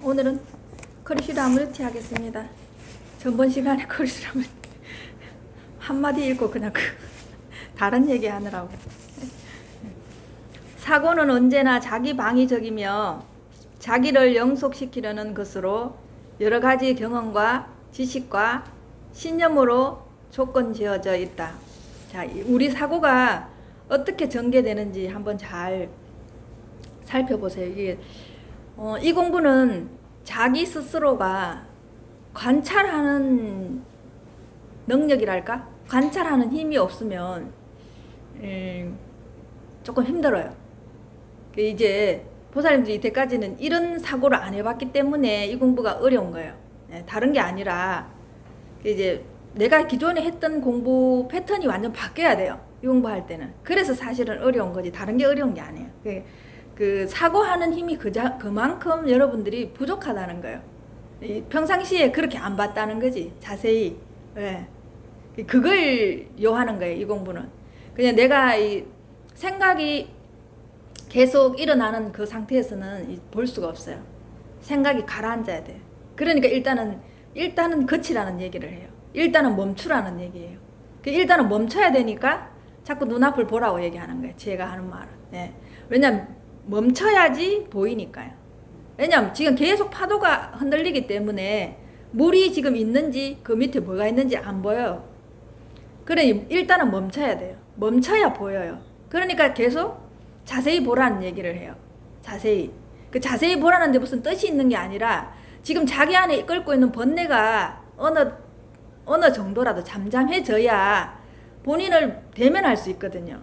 오늘은 커리큘럼 아무르티 하겠습니다. 전번 시간에 커리큘럼 한마디 읽고 그냥 다른 얘기 하느라고. 사고는 언제나 자기 방위적이며 자기를 영속시키려는 것으로 여러 가지 경험과 지식과 신념으로 조건 지어져 있다. 자, 우리 사고가 어떻게 전개되는지 한번 잘 살펴보세요. 이 공부는 자기 스스로가 관찰하는 능력이랄까? 관찰하는 힘이 없으면 조금 힘들어요. 이제 보살님들이 이때까지는 이런 사고를 안 해봤기 때문에 이 공부가 어려운 거예요. 다른 게 아니라 이제 내가 기존에 했던 공부 패턴이 완전 바뀌어야 돼요. 이 공부할 때는. 그래서 사실은 어려운 거지 다른 게 어려운 게 아니에요. 그 사고하는 힘이 그만큼 여러분들이 부족하다는 거예요. 평상시에 그렇게 안 봤다는 거지. 자세히. 그걸 요하는 거예요. 이 공부는. 그냥 내가 이 생각이 계속 일어나는 그 상태에서는 볼 수가 없어요. 생각이 가라앉아야 돼요. 그러니까 일단은 거치라는 얘기를 해요. 일단은 멈추라는 얘기예요. 일단은 멈춰야 되니까 자꾸 눈앞을 보라고 얘기하는 거예요. 제가 하는 말은. 왜냐면 멈춰야지 보이니까요. 왜냐면 지금 계속 파도가 흔들리기 때문에 물이 지금 있는지 그 밑에 뭐가 있는지 안 보여요. 그러니 일단은 멈춰야 돼요. 멈춰야 보여요. 그러니까 계속 자세히 보라는 얘기를 해요. 자세히. 그 자세히 보라는데 무슨 뜻이 있는 게 아니라 지금 자기 안에 이끌고 있는 번뇌가 어느 정도라도 잠잠해져야 본인을 대면할 수 있거든요.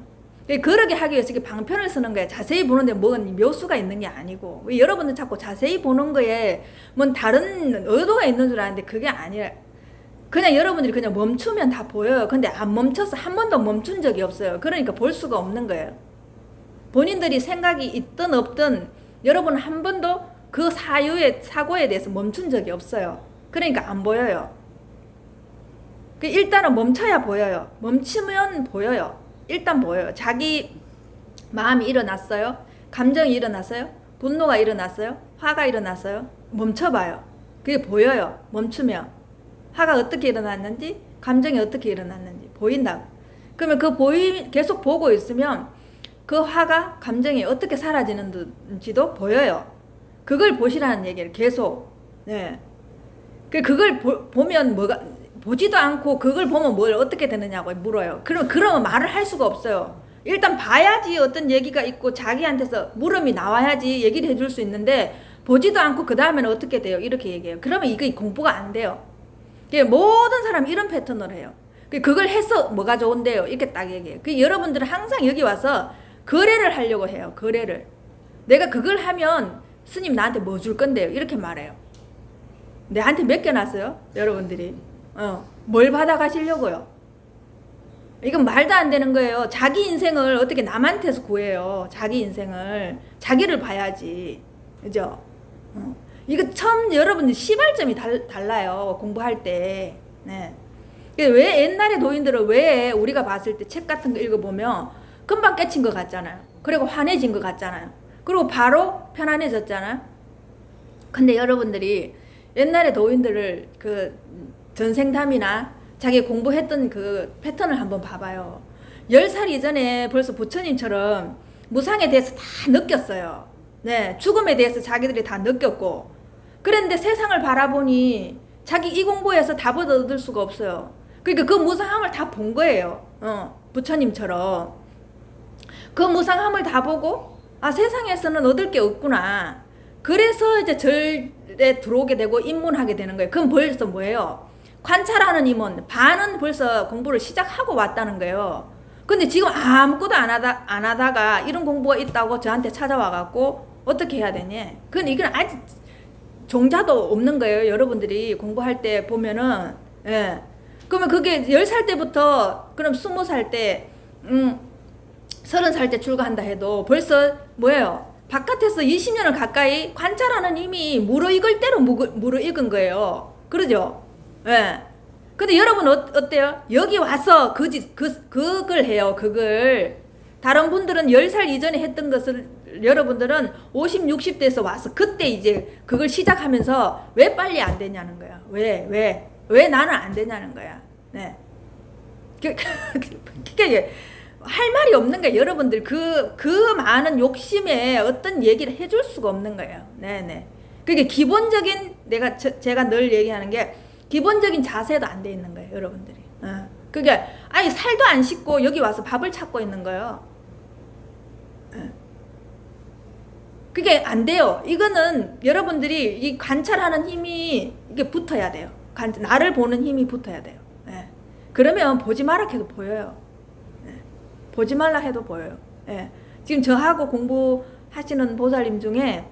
그러게 하기 위해서 방편을 쓰는 거예요. 자세히 보는데 뭔 묘수가 있는 게 아니고. 왜 여러분들 자꾸 자세히 보는 거에 뭔 다른 의도가 있는 줄 아는데 그게 아니라 그냥 여러분들이 그냥 멈추면 다 보여요. 근데 안 멈춰서 한 번도 멈춘 적이 없어요. 그러니까 볼 수가 없는 거예요. 본인들이 생각이 있든 없든 여러분은 한 번도 그 사고에 대해서 멈춘 적이 없어요. 그러니까 안 보여요. 일단은 멈춰야 보여요. 멈추면 보여요. 일단 보여요. 자기 마음이 일어났어요. 감정이 일어났어요. 분노가 일어났어요. 화가 일어났어요. 멈춰봐요. 그게 보여요. 멈추면. 화가 어떻게 일어났는지, 감정이 어떻게 일어났는지 보인다고. 그러면 계속 보고 있으면 그 화가, 감정이 어떻게 사라지는지도 보여요. 그걸 보시라는 얘기를 계속. 그걸 보면 보지도 않고 그걸 보면 뭘 어떻게 되느냐고 물어요. 그러면 말을 할 수가 없어요. 일단 봐야지 어떤 얘기가 있고 자기한테서 물음이 나와야지 얘기를 해줄 수 있는데 보지도 않고 그 다음에는 어떻게 돼요? 이렇게 얘기해요. 그러면 이게 공부가 안 돼요. 모든 사람이 이런 패턴을 해요. 그걸 해서 뭐가 좋은데요? 이렇게 딱 얘기해요. 여러분들은 항상 여기 와서 거래를 하려고 해요. 거래를. 내가 그걸 하면 스님 나한테 뭐 줄 건데요? 이렇게 말해요. 내한테 맡겨놨어요? 여러분들이. 뭘 받아가시려고요? 이건 말도 안 되는 거예요. 자기 인생을 어떻게 남한테서 구해요? 자기 인생을. 자기를 봐야지. 그죠? 이거 처음 여러분들 시발점이 달라요. 공부할 때. 왜 옛날에 도인들은 왜 우리가 봤을 때 책 같은 거 읽어보면 금방 깨친 것 같잖아요. 그리고 환해진 것 같잖아요. 그리고 바로 편안해졌잖아요. 근데 여러분들이 옛날에 도인들을 전생담이나 자기 공부했던 그 패턴을 한번 봐봐요. 10살 이전에 벌써 부처님처럼 무상에 대해서 다 느꼈어요. 죽음에 대해서 자기들이 다 느꼈고. 그런데 세상을 바라보니 자기 이 공부에서 답을 얻을 수가 없어요. 그러니까 그 무상함을 다 본 거예요. 부처님처럼. 그 무상함을 다 보고 세상에서는 얻을 게 없구나. 그래서 이제 절에 들어오게 되고 입문하게 되는 거예요. 그럼 벌써 뭐예요? 관찰하는 임원 반은 벌써 공부를 시작하고 왔다는 거예요. 근데 지금 아무것도 안 하다가 이런 공부가 있다고 저한테 찾아와갖고 어떻게 해야 되니? 근데 이건 아직 종자도 없는 거예요. 여러분들이 공부할 때 보면은. 그러면 그게 10살 때부터 그럼 20살 때 30살 때 출가한다 해도 벌써 뭐예요? 바깥에서 20년을 가까이 관찰하는 힘이 무르익을 대로 무르익은 거예요. 그러죠? 근데 여러분 어때요? 여기 와서 그걸 해요. 그걸. 다른 분들은 10살 이전에 했던 것을 여러분들은 50, 60대에서 와서 그때 이제 그걸 시작하면서 왜 빨리 안 되냐는 거야. 왜 나는 안 되냐는 거야. 네. 그게 할 말이 없는 거예요. 여러분들 그 많은 욕심에 어떤 얘기를 해줄 수가 없는 거예요. 네네. 그게 기본적인 제가 늘 얘기하는 게 기본적인 자세도 안 돼 있는 거예요. 여러분들이. 그게 아니 살도 안 씻고 여기 와서 밥을 찾고 있는 거예요. 그게 안 돼요. 이거는 여러분들이 이 관찰하는 힘이 이게 붙어야 돼요. 나를 보는 힘이 붙어야 돼요. 예. 그러면 보지 마라 해도 보여요. 예. 보지 말라 해도 보여요. 예. 지금 저하고 공부하시는 보살님 중에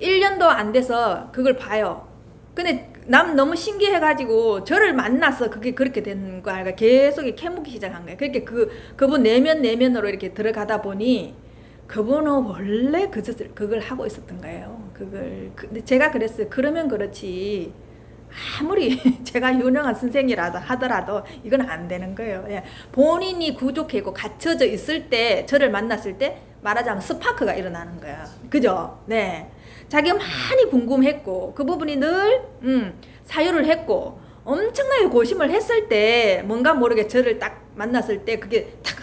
1년도 안 돼서 그걸 봐요. 근데 남 너무 신기해가지고 저를 만나서 그게 그렇게 된 거야. 그러니까 계속 캐묻기 시작한 거야. 그렇게 그분 내면으로 이렇게 들어가다 보니 그분은 원래 그걸 하고 있었던 거예요. 근데 제가 그랬어요. 그러면 그렇지. 아무리 제가 유능한 선생이라도 하더라도 이건 안 되는 거예요. 예. 본인이 부족하고 갇혀져 있을 때, 저를 만났을 때 말하자면 스파크가 일어나는 거야. 그죠? 네. 자기가 많이 궁금했고, 그 부분이 늘, 사유를 했고, 엄청나게 고심을 했을 때, 뭔가 모르게 저를 딱 만났을 때, 그게 탁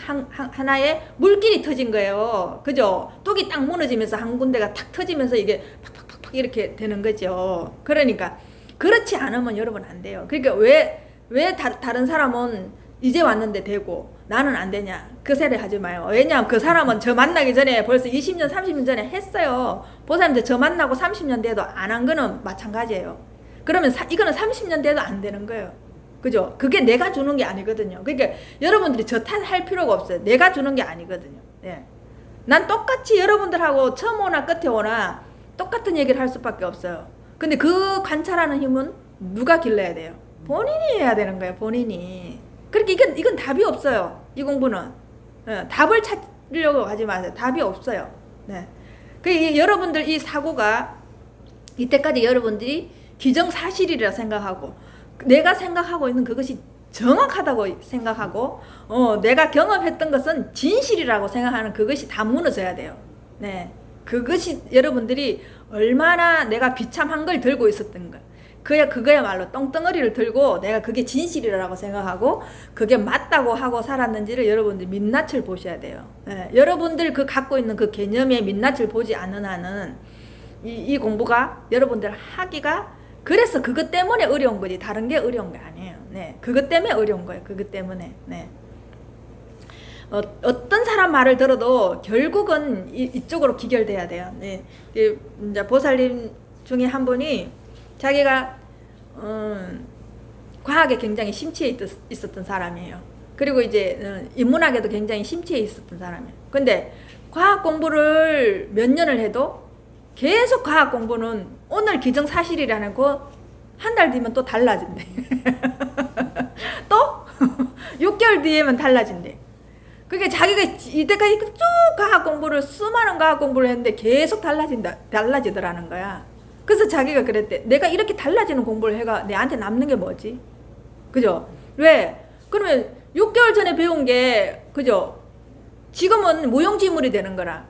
하나의 물길이 터진 거예요. 그죠? 뚝이 딱 무너지면서 한 군데가 탁 터지면서 이게 팍팍팍팍 이렇게 되는 거죠. 그러니까, 그렇지 않으면 여러분 안 돼요. 그러니까 왜 다른 사람은 이제 왔는데 되고, 나는 안 되냐? 그 세례 하지 마요. 왜냐하면 그 사람은 저 만나기 전에 벌써 20년, 30년 전에 했어요. 보살님들 저 만나고 30년 돼도 안 한 거는 마찬가지예요. 그러면 이거는 30년 돼도 안 되는 거예요. 그죠? 그게 내가 주는 게 아니거든요. 그러니까 여러분들이 저 탓할 필요가 없어요. 내가 주는 게 아니거든요. 예. 난 똑같이 여러분들하고 처음 오나 끝에 오나 똑같은 얘기를 할 수밖에 없어요. 근데 그 관찰하는 힘은 누가 길러야 돼요? 본인이 해야 되는 거예요. 본인이. 그렇게 이건 답이 없어요. 이 공부는. 답을 찾으려고 하지 마세요. 답이 없어요. 네. 여러분들 이 사고가 이때까지 여러분들이 기정사실이라 생각하고 내가 생각하고 있는 그것이 정확하다고 생각하고 내가 경험했던 것은 진실이라고 생각하는 그것이 다 무너져야 돼요. 네. 그것이 여러분들이 얼마나 내가 비참한 걸 들고 있었던가. 그거야말로 똥덩어리를 들고 내가 그게 진실이라고 생각하고 그게 맞다고 하고 살았는지를 여러분들 민낯을 보셔야 돼요. 예, 여러분들 갖고 있는 그 개념의 민낯을 보지 않는 한은 이 공부가 여러분들 하기가 그래서 그것 때문에 어려운 거지 다른 게 어려운 게 아니에요. 네, 그것 때문에 어려운 거예요. 그것 때문에. 네. 어떤 사람 말을 들어도 결국은 이쪽으로 기결돼야 돼요. 네. 이제 보살님 중에 한 분이 자기가 과학에 굉장히 심취해 있었던 사람이에요. 그리고 이제 인문학에도 굉장히 심취해 있었던 사람이에요. 근데 과학 공부를 몇 년을 해도 계속 과학 공부는 오늘 기정사실이라는 거 한 달 뒤면 또 달라진대. 또 6개월 뒤에면 달라진대. 그게 자기가 이때까지 쭉 과학 공부를 수많은 과학 공부를 했는데 계속 달라지더라는 거야. 그래서 자기가 그랬대. 내가 이렇게 달라지는 공부를 해가 내한테 남는 게 뭐지? 그죠? 왜? 그러면 6개월 전에 배운 게 그죠? 지금은 무용지물이 되는 거라.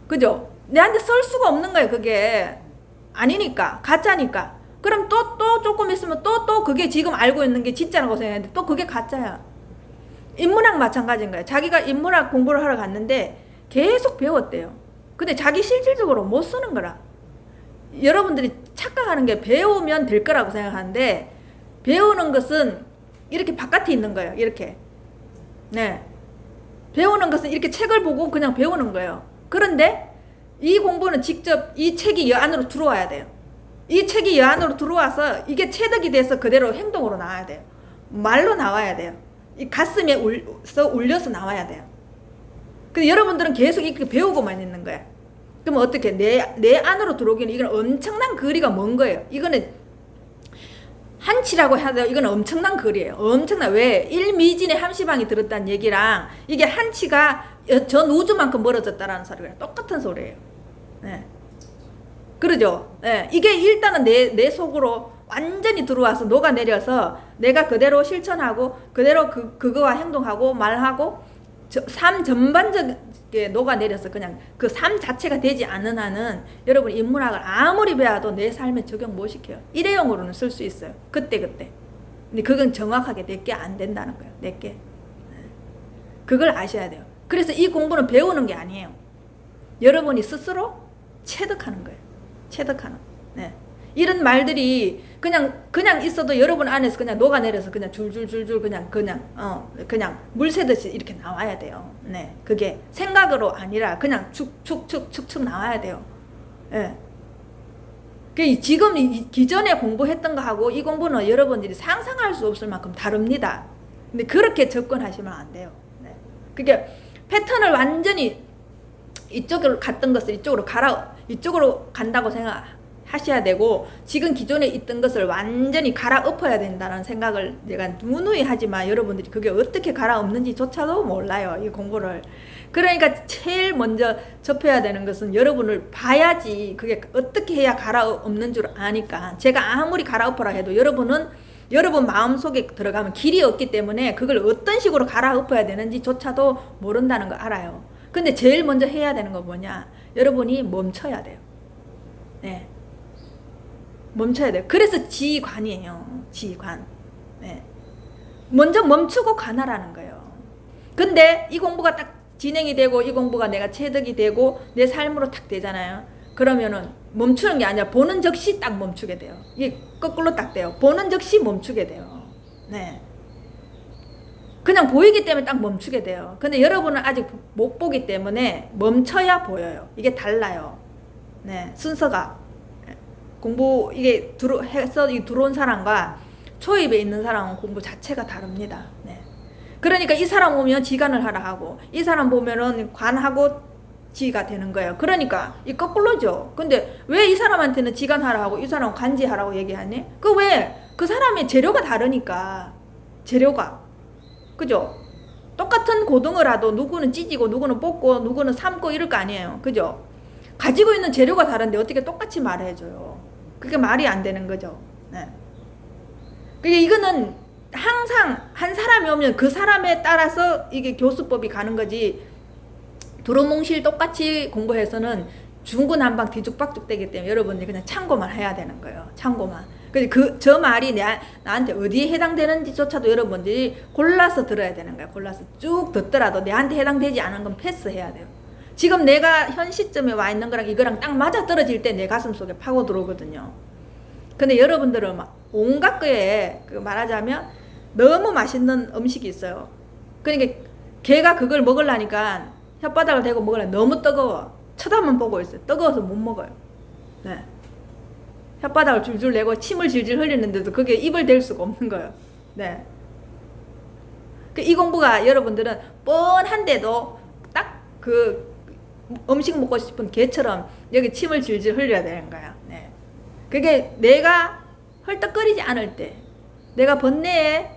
그죠? 내한테 쓸 수가 없는 거예요. 그게 아니니까 가짜니까. 그럼 또 조금 있으면 또 그게 지금 알고 있는 게 진짜라고 생각했는데 또 그게 가짜야. 인문학 마찬가지인 거예요. 자기가 인문학 공부를 하러 갔는데 계속 배웠대요. 근데 자기 실질적으로 못 쓰는 거라. 여러분들이 착각하는 게 배우면 될 거라고 생각하는데 배우는 것은 이렇게 바깥에 있는 거예요. 이렇게. 네. 배우는 것은 이렇게 책을 보고 그냥 배우는 거예요. 그런데 이 공부는 직접 이 책이 여 안으로 들어와야 돼요. 이 책이 여 안으로 들어와서 이게 체득이 돼서 그대로 행동으로 나와야 돼요. 말로 나와야 돼요. 이 가슴에 울려서 나와야 돼요. 근데 여러분들은 계속 이렇게 배우고만 있는 거야. 그럼 어떻게 내 안으로 들어오기는 이건 엄청난 거리가 먼 거예요. 이거는 한치라고 해도 이건 엄청난 거리예요. 엄청난. 왜? 1미진의 함시방이 들었다는 얘기랑 이게 한치가 전 우주만큼 멀어졌다라는 소리가 똑같은 소리예요. 네. 그러죠? 네. 이게 일단은 내 속으로 완전히 들어와서 녹아내려서 내가 그대로 실천하고 그대로 그거와 행동하고 말하고 삶 전반적에 녹아내려서 그냥 그 삶 자체가 되지 않는 한은 여러분 인문학을 아무리 배워도 내 삶에 적용 못 시켜요. 일회용으로는 쓸 수 있어요. 그때. 근데 그건 정확하게 내게 안 된다는 거예요. 내게. 그걸 아셔야 돼요. 그래서 이 공부는 배우는 게 아니에요. 여러분이 스스로 체득하는 거예요. 체득하는. 네. 이런 말들이 그냥 있어도 여러분 안에서 그냥 녹아내려서 그냥 줄줄줄줄 그냥 물 새듯이 이렇게 나와야 돼요. 네. 그게 생각으로 아니라 그냥 축축 나와야 돼요. 예. 네. 지금 기존에 공부했던 거하고 이 공부는 여러분들이 상상할 수 없을 만큼 다릅니다. 근데 그렇게 접근하시면 안 돼요. 네. 그게 패턴을 완전히 이쪽으로 갔던 것을 이쪽으로 간다고 생각하셔야 되고, 지금 기존에 있던 것을 완전히 갈아엎어야 된다는 생각을 제가 누누이 하지만 여러분들이 그게 어떻게 갈아엎는지조차도 몰라요. 이 공부를. 그러니까 제일 먼저 접해야 되는 것은 여러분을 봐야지 그게 어떻게 해야 갈아엎는 줄 아니까. 제가 아무리 갈아엎어라 해도 여러분 마음속에 들어가면 길이 없기 때문에 그걸 어떤 식으로 갈아엎어야 되는지조차도 모른다는 거 알아요. 근데 제일 먼저 해야 되는 건 뭐냐? 여러분이 멈춰야 돼요. 네. 멈춰야 돼요. 그래서 지관이에요. 지관. 네. 먼저 멈추고 관하라는 거예요. 근데 이 공부가 딱 진행이 되고 이 공부가 내가 체득이 되고 내 삶으로 딱 되잖아요. 그러면은 멈추는 게 아니라 보는 즉시 딱 멈추게 돼요. 이게 거꾸로 딱 돼요. 보는 즉시 멈추게 돼요. 네. 그냥 보이기 때문에 딱 멈추게 돼요. 근데 여러분은 아직 못 보기 때문에 멈춰야 보여요. 이게 달라요. 네, 순서가. 공부, 이게 해서 들어온 사람과 초입에 있는 사람은 공부 자체가 다릅니다. 네. 그러니까 이 사람 오면 지관을 하라 하고, 이 사람 보면은 관하고 지가 되는 거예요. 그러니까 이 거꾸로죠. 근데 왜 이 사람한테는 지관하라 하고 이 사람은 관지하라고 얘기하니? 그 사람의 재료가 다르니까. 재료가. 그죠? 똑같은 고등어를 하도 누구는 찢고 누구는 볶고 누구는 삶고 이럴 거 아니에요. 그죠? 가지고 있는 재료가 다른데 어떻게 똑같이 말해줘요? 그게 말이 안 되는 거죠. 네. 그게 이거는 항상 한 사람이 오면 그 사람에 따라서 이게 교수법이 가는 거지, 두루뭉실 똑같이 공부해서는 중구난방 뒤죽박죽 되기 때문에 여러분들이 그냥 참고만 해야 되는 거예요. 참고만. 저 말이 나한테 어디에 해당되는지조차도 여러분들이 골라서 들어야 되는 거야. 골라서 쭉 듣더라도 내한테 해당되지 않은 건 패스해야 돼요. 지금 내가 현 시점에 와 있는 거랑 이거랑 딱 맞아 떨어질 때 내 가슴 속에 파고 들어오거든요. 근데 여러분들은 막 온갖 거에 말하자면 너무 맛있는 음식이 있어요. 그러니까 걔가 그걸 먹으려니까 혓바닥을 대고 먹으려니 너무 뜨거워. 쳐다만 보고 있어요. 뜨거워서 못 먹어요. 네. 혓바닥을 줄줄 내고 침을 질질 흘리는데도 그게 입을 댈 수가 없는 거예요. 네. 이 공부가 여러분들은 뻔한데도 딱 그 음식 먹고 싶은 개처럼 여기 침을 질질 흘려야 되는 거야. 네. 그게 내가 헐떡거리지 않을 때, 내가 번뇌에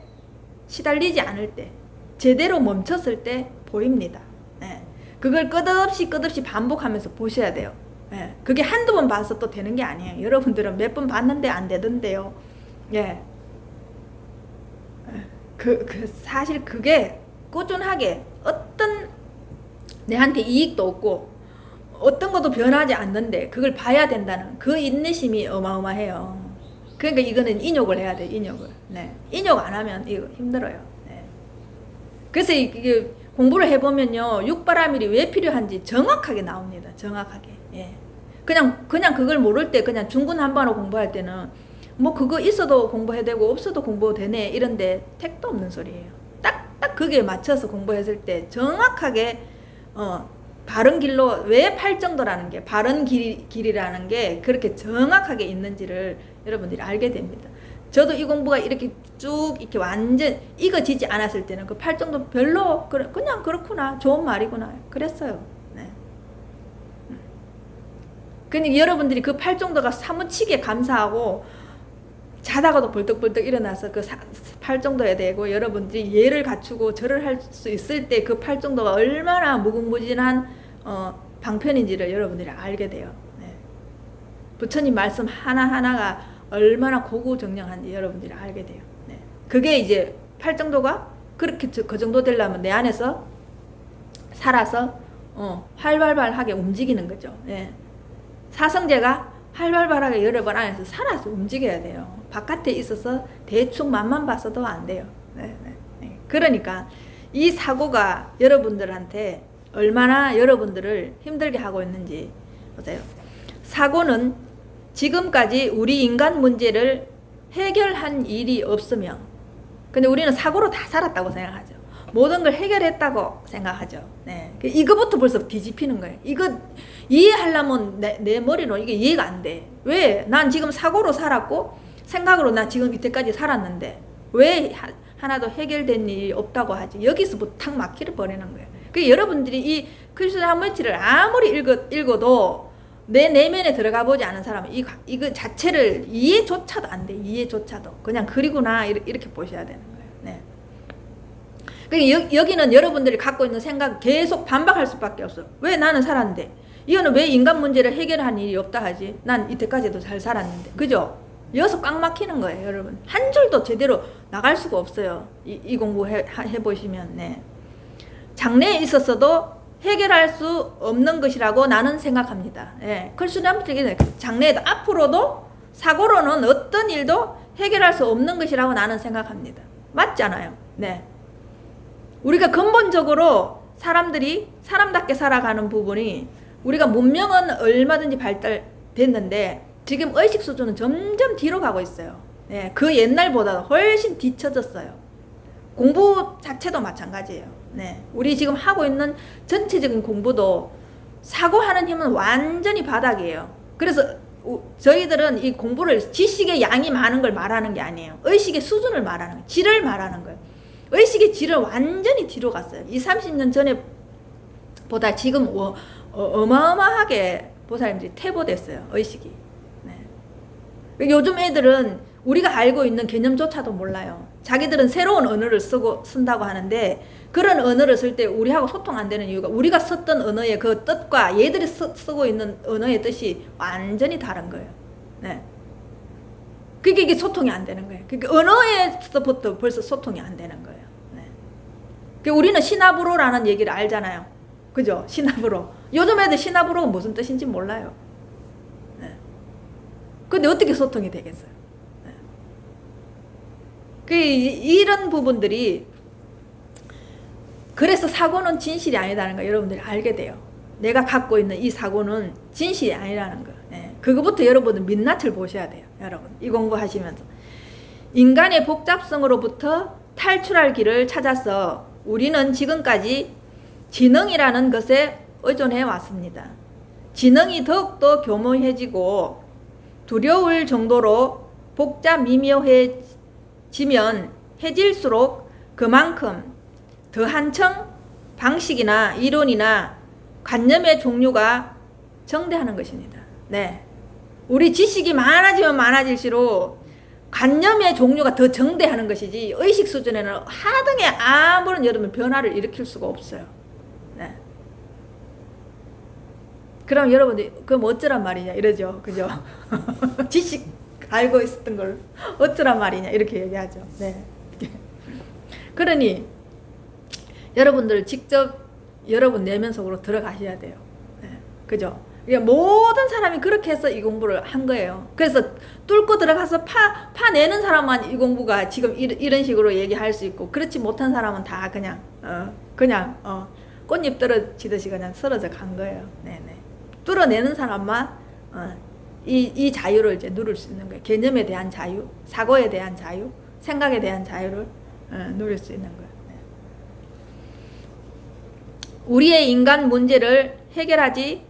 시달리지 않을 때, 제대로 멈췄을 때 보입니다. 네. 그걸 끝없이 반복하면서 보셔야 돼요. 예, 그게 한두 번 봐서 또 되는 게 아니에요. 여러분들은 몇 번 봤는데 안 되던데요. 예. 사실 그게 꾸준하게 어떤 내한테 이익도 없고 어떤 것도 변하지 않는데 그걸 봐야 된다는 그 인내심이 어마어마해요. 그러니까 이거는 인욕을 해야 돼요. 인욕을. 네. 인욕 안 하면 이거 힘들어요. 네. 그래서 이게 공부를 해보면요, 육바라밀이 왜 필요한지 정확하게 나옵니다. 정확하게. 예. 그냥 그걸 모를 때, 그냥 중구난방으로 공부할 때는 뭐 그거 있어도 공부해야 되고 없어도 공부되네 이런데 택도 없는 소리예요. 딱 그게 맞춰서 공부했을 때 정확하게 바른 길로, 왜 팔정도라는 게, 바른 길이라는 게 그렇게 정확하게 있는지를 여러분들이 알게 됩니다. 저도 이 공부가 이렇게 쭉 이렇게 완전 익어지지 않았을 때는 그 팔정도 별로 그냥 그렇구나, 좋은 말이구나 그랬어요. 네. 그러니까 여러분들이 그 팔정도가 사무치게 감사하고 자다가도 벌떡벌떡 일어나서 그 팔정도에 대고 여러분들이 예를 갖추고 절을 할 수 있을 때 그 팔정도가 얼마나 무궁무진한 방편인지를 여러분들이 알게 돼요. 네. 부처님 말씀 하나하나가 얼마나 고구정령한지 여러분들이 알게 돼요. 네. 그게 이제 팔정도가 그렇게 그 정도 되려면 내 안에서 살아서 활발하게 움직이는 거죠. 예. 사성제가 활발하게 여러 번 안에서 살아서 움직여야 돼요. 바깥에 있어서 대충 맛만 봐서도 안 돼요. 네, 네, 네. 그러니까 이 사고가 여러분들한테 얼마나 여러분들을 힘들게 하고 있는지 보세요. 사고는 지금까지 우리 인간 문제를 해결한 일이 없으며, 근데 우리는 사고로 다 살았다고 생각하죠. 모든 걸 해결했다고 생각하죠. 네. 이거부터 벌써 뒤집히는 거예요. 이거 이해하려면 내 머리로 이게 이해가 안 돼. 왜? 난 지금 사고로 살았고 생각으로 나 지금 이때까지 살았는데 왜 하나도 해결된 일이 없다고 하지? 여기서부터 탁 막히를 버리는 거예요. 그 여러분들이 이 크리스천 한문치를 아무리 읽어도 내 내면에 들어가 보지 않은 사람은 이거 자체를 이해조차도 안 돼. 이해조차도. 그냥 글이구나 이렇게 보셔야 되는 거예요. 네. 그러니까 여기는 여러분들이 갖고 있는 생각 계속 반박할 수밖에 없어. 왜 나는 살았는데? 이거는 왜 인간 문제를 해결한 일이 없다 하지? 난 이때까지도 잘 살았는데. 그죠? 여기서 꽉 막히는 거예요, 여러분. 한 줄도 제대로 나갈 수가 없어요. 이 공부 해보시면. 네. 장래에 있었어도 해결할 수 없는 것이라고 나는 생각합니다. 예. 크리스천 장래에도 앞으로도 사고로는 어떤 일도 해결할 수 없는 것이라고 나는 생각합니다. 맞잖아요. 네. 우리가 근본적으로 사람들이 사람답게 살아가는 부분이 우리가 문명은 얼마든지 발달됐는데 지금 의식 수준은 점점 뒤로 가고 있어요. 예. 그 옛날보다 훨씬 뒤쳐졌어요. 공부 자체도 마찬가지예요. 네. 우리 지금 하고 있는 전체적인 공부도 사고하는 힘은 완전히 바닥이에요. 그래서 저희들은 이 공부를 지식의 양이 많은 걸 말하는 게 아니에요. 의식의 수준을 말하는 거예요. 질을 말하는 거예요. 의식의 질은 완전히 뒤로 갔어요. 30년 전에 보다 지금 어마어마하게 보살님들이 퇴보됐어요. 의식이. 네. 요즘 애들은 우리가 알고 있는 개념조차도 몰라요. 자기들은 새로운 언어를 쓴다고 하는데 그런 언어를 쓸 때 우리하고 소통 안 되는 이유가 우리가 썼던 언어의 그 뜻과 얘들이 쓰고 있는 언어의 뜻이 완전히 다른 거예요. 네. 그게 이게 소통이 안 되는 거예요. 그러니까 언어에서부터 벌써 소통이 안 되는 거예요. 네. 우리는 시나브로라는 얘기를 알잖아요. 그죠? 시나브로. 요즘 애들 시나브로가 무슨 뜻인지 몰라요. 네. 근데 어떻게 소통이 되겠어요? 이런 부분들이 그래서 사고는 진실이 아니라는 거 여러분들이 알게 돼요. 내가 갖고 있는 이 사고는 진실이 아니라는 거. 네. 그거부터 여러분은 민낯을 보셔야 돼요. 여러분 이 공부하시면서 인간의 복잡성으로부터 탈출할 길을 찾아서 우리는 지금까지 지능이라는 것에 의존해 왔습니다. 지능이 더욱더 교묘해지고 두려울 정도로 복잡 미묘해지면 해질수록 그만큼 더 한층 방식이나 이론이나 관념의 종류가 정대하는 것입니다. 네. 우리 지식이 많아지면 많아질수록 관념의 종류가 더 정대하는 것이지 의식 수준에는 하등에 아무런 여러분 변화를 일으킬 수가 없어요. 네. 그럼 여러분들 그럼 어쩌란 말이냐 이러죠. 그죠? 지식 알고 있었던 걸 어쩌란 말이냐 이렇게 얘기하죠. 네. 그러니 여러분들 직접 여러분 내면 속으로 들어가셔야 돼요. 네. 그죠? 모든 사람이 그렇게 해서 이 공부를 한 거예요. 그래서 뚫고 들어가서 파내는 사람만 이 공부가 지금 이런 식으로 얘기할 수 있고 그렇지 못한 사람은 다 그냥 꽃잎 떨어지듯이 그냥 쓰러져 간 거예요. 네네. 뚫어내는 사람만 이 자유를 이제 누릴 수 있는 거예요. 개념에 대한 자유, 사고에 대한 자유, 생각에 대한 자유를 누릴 수 있는 거예요. 우리의 인간 문제를 해결하지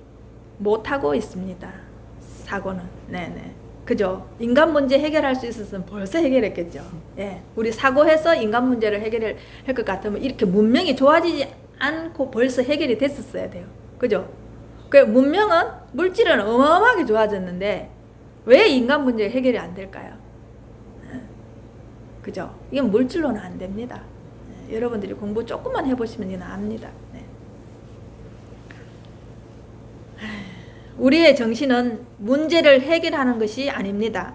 못하고 있습니다. 사고는. 네네. 그죠? 인간 문제 해결할 수 있었으면 벌써 해결했겠죠. 예. 우리 사고해서 인간 문제를 해결할 것 같으면 이렇게 문명이 좋아지지 않고 벌써 해결이 됐었어야 돼요. 그죠? 그 문명은, 물질은 어마어마하게 좋아졌는데 왜 인간 문제 해결이 안 될까요? 그죠? 이건 물질로는 안 됩니다. 여러분들이 공부 조금만 해보시면 이건 압니다. 네. 우리의 정신은 문제를 해결하는 것이 아닙니다.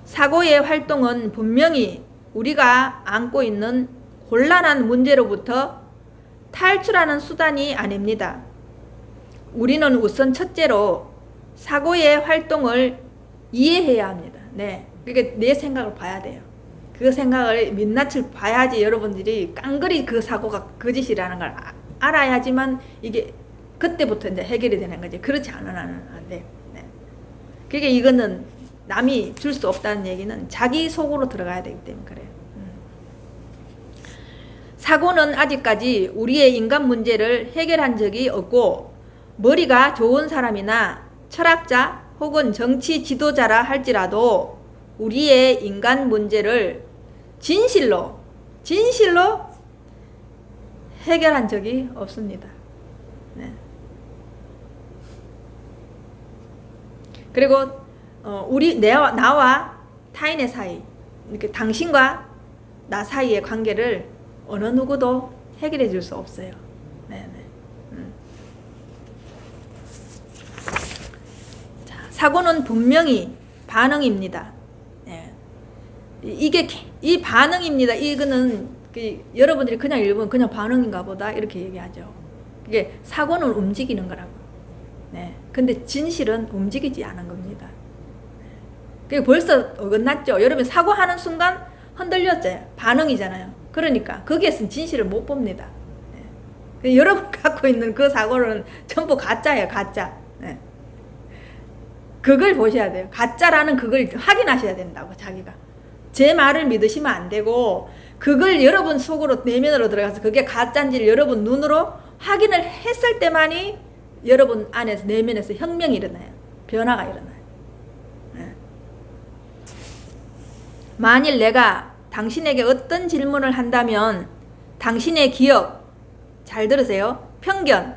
사고의 활동은 분명히 우리가 안고 있는 곤란한 문제로부터 탈출하는 수단이 아닙니다. 우리는 우선 첫째로 사고의 활동을 이해해야 합니다. 네. 그러니까 내 생각을 봐야 돼요. 그 생각을 민낯을 봐야지 여러분들이 깡그리 그 사고가 거짓이라는 걸 알아야지만 이게 그때부터 이제 해결이 되는 거지. 그렇지 않으면 안 돼요. 네. 그러니까 이거는 남이 줄 수 없다는 얘기는 자기 속으로 들어가야 되기 때문에 그래요. 사고는 아직까지 우리의 인간 문제를 해결한 적이 없고 머리가 좋은 사람이나 철학자 혹은 정치 지도자라 할지라도 우리의 인간 문제를 진실로 해결한 적이 없습니다. 네. 그리고 나와 타인의 사이, 이렇게 당신과 나 사이의 관계를 어느 누구도 해결해 줄 수 없어요. 네네. 자, 사고는 분명히 반응입니다. 네. 이 반응입니다. 이거는 여러분들이 그냥 읽으면 그냥 반응인가 보다 이렇게 얘기하죠. 이게 사고는 움직이는 거라고. 네. 근데 진실은 움직이지 않은 겁니다. 그게 벌써 어긋났죠. 여러분 사고하는 순간 흔들렸죠. 반응이잖아요. 그러니까 거기에서 진실을 못 봅니다. 네. 여러분 갖고 있는 그 사고는 전부 가짜예요. 가짜. 네. 그걸 보셔야 돼요. 가짜라는 그걸 확인하셔야 된다고. 자기가 제 말을 믿으시면 안 되고 그걸 여러분 속으로 내면으로 들어가서 그게 가짜인지를 여러분 눈으로 확인을 했을 때만이 여러분 안에서 내면에서 혁명이 일어나요. 변화가 일어나요. 네. 만일 내가 당신에게 어떤 질문을 한다면 당신의 기억, 잘 들으세요. 편견,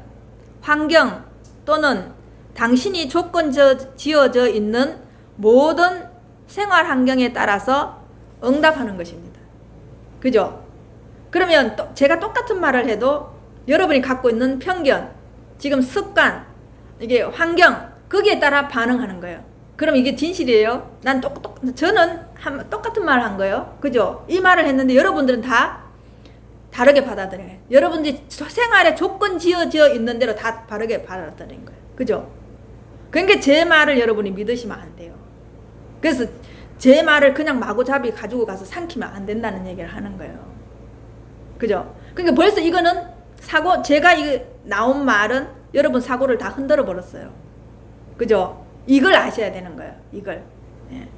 환경 또는 당신이 조건 지어져 있는 모든 생활 환경에 따라서 응답하는 것입니다. 그죠? 그러면 제가 똑같은 말을 해도 여러분이 갖고 있는 편견, 지금 습관, 이게 환경, 거기에 따라 반응하는 거예요. 그럼 이게 진실이에요? 저는 똑같은 말을 한 거예요. 그죠? 이 말을 했는데 여러분들은 다 다르게 받아들여요. 여러분들이 생활에 조건 지어져 있는 대로 다 다르게 받아들인 거예요. 그죠? 그러니까 제 말을 여러분이 믿으시면 안 돼요. 그래서 제 말을 그냥 마구잡이 가지고 가서 삼키면 안 된다는 얘기를 하는 거예요. 그죠? 그러니까 벌써 이거는 제가 나온 말은 여러분 사고를 다 흔들어 버렸어요. 그죠? 이걸 아셔야 되는 거예요. 이걸. 예.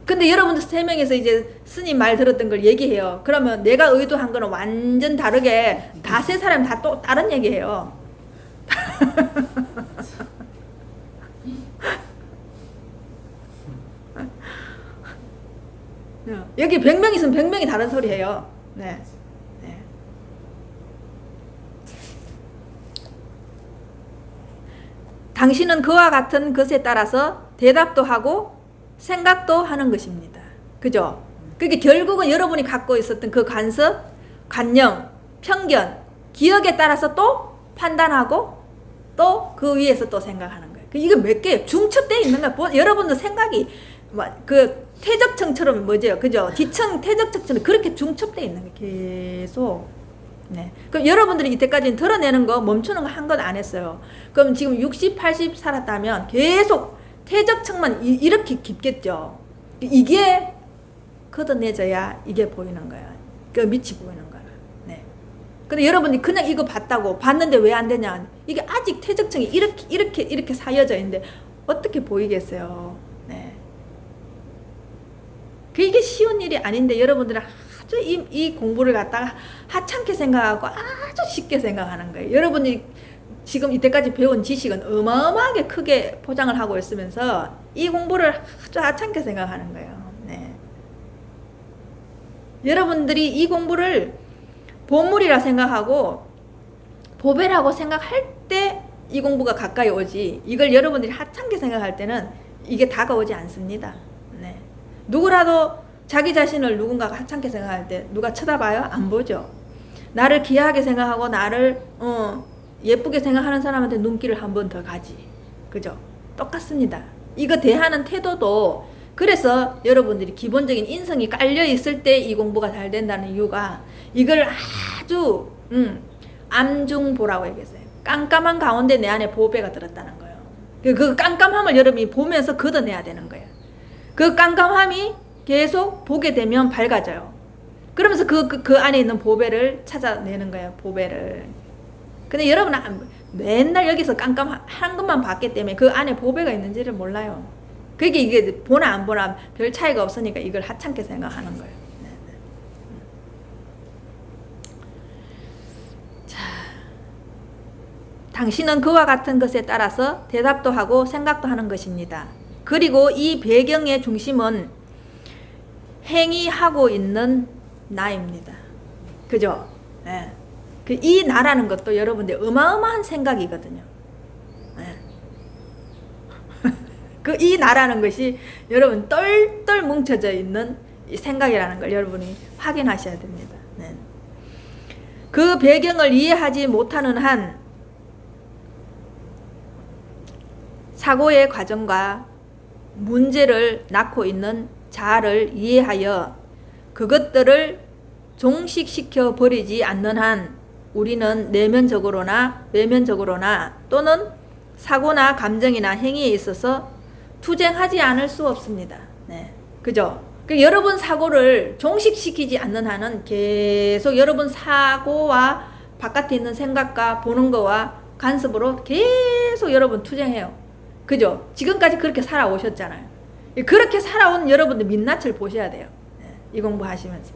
근데 여러분들 3명에서 이제 스님 말 들었던 걸 얘기해요. 그러면 내가 의도한 거는 완전 다르게 다 세 사람 다 또 다른 얘기해요. 여기 100명 있으면 100명이 다른 소리 해요. 네. 네. 당신은 그와 같은 것에 따라서 대답도 하고 생각도 하는 것입니다. 그죠? 그게 결국은 여러분이 갖고 있었던 그 간섭, 관념, 편견, 기억에 따라서 또 판단하고 또 그 위에서 또 생각하는 거예요. 이거 몇 개예요? 중첩되어 있는 거예요. 여러분들 생각이 그 퇴적층처럼 뭐죠? 그죠? 뒤층 퇴적층처럼 그렇게 중첩되어 있는 거예요. 계속. 네. 그럼 여러분들이 이때까지 드러내는 거 멈추는 거 한 건 안 했어요. 그럼 지금 60, 80 살았다면 계속 퇴적층만 이렇게 깊겠죠. 이게 걷어내져야 이게 보이는 거야. 그 밑이 보이는 거야. 네. 근데 여러분이 그냥 이거 봤다고 봤는데 왜 안 되냐? 이게 아직 퇴적층이 이렇게 사여져 있는데 어떻게 보이겠어요? 네. 이게 쉬운 일이 아닌데 여러분들은 아주 이 공부를 갖다가 하찮게 생각하고 아주 쉽게 생각하는 거예요. 여러분이 지금 이때까지 배운 지식은 어마어마하게 크게 포장을 하고 있으면서 이 공부를 아주 하찮게 생각하는 거예요. 네. 여러분들이 이 공부를 보물이라 생각하고 보배라고 생각할 때 이 공부가 가까이 오지, 이걸 여러분들이 하찮게 생각할 때는 이게 다가오지 않습니다. 네. 누구라도 자기 자신을 누군가가 하찮게 생각할 때 누가 쳐다봐요? 안 보죠. 나를 귀하게 생각하고 나를 예쁘게 생각하는 사람한테 눈길을 한 번 더 가지. 그죠? 똑같습니다. 이거 대하는 태도도, 그래서 여러분들이 기본적인 인성이 깔려 있을 때 이 공부가 잘 된다는 이유가 이걸 아주 암중보라고 얘기했어요. 깜깜한 가운데 내 안에 보배가 들었다는 거예요. 그 깜깜함을 여러분이 보면서 걷어내야 되는 거예요. 그 깜깜함이 계속 보게 되면 밝아져요. 그러면서 그 안에 있는 보배를 찾아내는 거예요. 보배를. 근데 여러분은 맨날 여기서 깜깜한 것만 봤기 때문에 그 안에 보배가 있는지를 몰라요. 그게 이게 보나 안 보나 별 차이가 없으니까 이걸 하찮게 생각하는 거예요. 네. 자, 당신은 그와 같은 것에 따라서 대답도 하고 생각도 하는 것입니다. 그리고 이 배경의 중심은 행위하고 있는 나입니다. 그죠? 네. 이 나라는 것도 여러분들 어마어마한 생각이거든요. 네. 이 나라는 것이 여러분 똘똘 뭉쳐져 있는 이 생각이라는 걸 여러분이 확인하셔야 됩니다. 네. 그 배경을 이해하지 못하는 한 사고의 과정과 문제를 낳고 있는 자아를 이해하여 그것들을 종식시켜 버리지 않는 한 우리는 내면적으로나 외면적으로나 또는 사고나 감정이나 행위에 있어서 투쟁하지 않을 수 없습니다. 네. 그죠? 여러분 사고를 종식시키지 않는 한은 계속 여러분 사고와 바깥에 있는 생각과 보는 거와 간섭으로 계속 여러분 투쟁해요. 그죠? 지금까지 그렇게 살아오셨잖아요. 그렇게 살아온 여러분들 민낯을 보셔야 돼요. 네. 이 공부하시면서.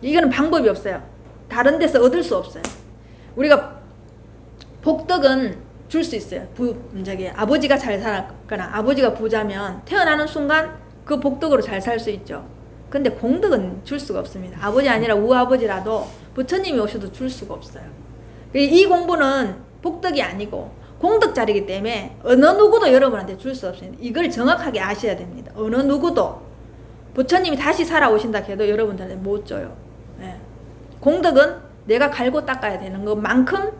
이거는 방법이 없어요. 다른 데서 얻을 수 없어요. 우리가 복덕은 줄 수 있어요. 아버지가 잘 살았거나 아버지가 부자면 태어나는 순간 그 복덕으로 잘 살 수 있죠. 근데 공덕은 줄 수가 없습니다. 아버지 아니라 우아버지라도 부처님이 오셔도 줄 수가 없어요. 이 공부는 복덕이 아니고 공덕자리이기 때문에 어느 누구도 여러분한테 줄 수 없습니다. 이걸 정확하게 아셔야 됩니다. 어느 누구도 부처님이 다시 살아오신다 해도 여러분들한테 못 줘요. 네. 공덕은 내가 갈고 닦아야 되는 것만큼